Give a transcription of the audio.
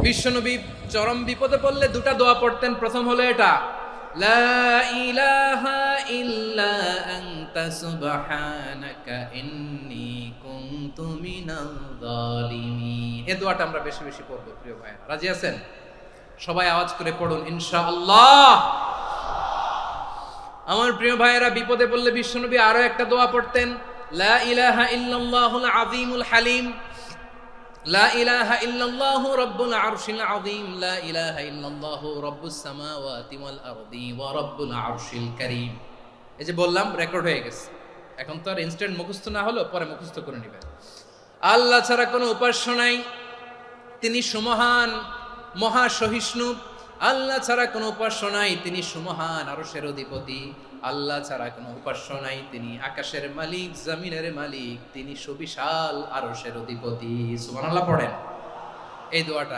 বিশ্বনবী চরম বিপদে পড়লে দুটা দোয়া পড়তেন। প্রথম হলো এটা, লা ইলাহা ইল্লা আনতা সুবহানাকা ইন্নী কুনতু মিনাল জালিমিন। এই দোয়াটা আমরা বেশি বেশি পড়ব প্রিয় ভাইরা। রাজি আছেন? সবাই আওয়াজ করে পড়ুন ইনশাআল্লাহ। আমার প্রিয় ভাইয়েরা, বিপদে পড়লে বিশ্বনবী আরো একটা দোয়া পড়তেন, লা ইলাহা ইল্লাল্লাহুল আযীমুল হালিম, লা ইলাহা ইল্লাল্লাহু রাব্বুল আরশিল আযীম, লা ইলাহা ইল্লাল্লাহু রাব্বুস সামাওয়াতি ওয়াল আরদি ওয়া রাব্বুল আরশিল কারীম। এই যে বললাম, রেকর্ড হয়ে গেছে। এখন তো আর ইনস্ট্যান্ট মুখস্থ না হলো, পরে মুখস্থ করে নেবেন। আল্লাহ ছাড়া কোনো উপাস্য নাই, তিনি সুমহান, মহা সহিষ্ণু। আল্লাহ ছাড়া কোনো উপাস্য নাই, তিনি সুমহান, আরশের অধিপতি। আল্লাহ ছাড়া কোনো উপাস্য নাই, তিনি আকাশের মালিক, জমিনের মালিক, তিনি সুবিশাল আরশের অধিপতি। সুবহানাল্লাহ পড়েন এই দোয়াটা।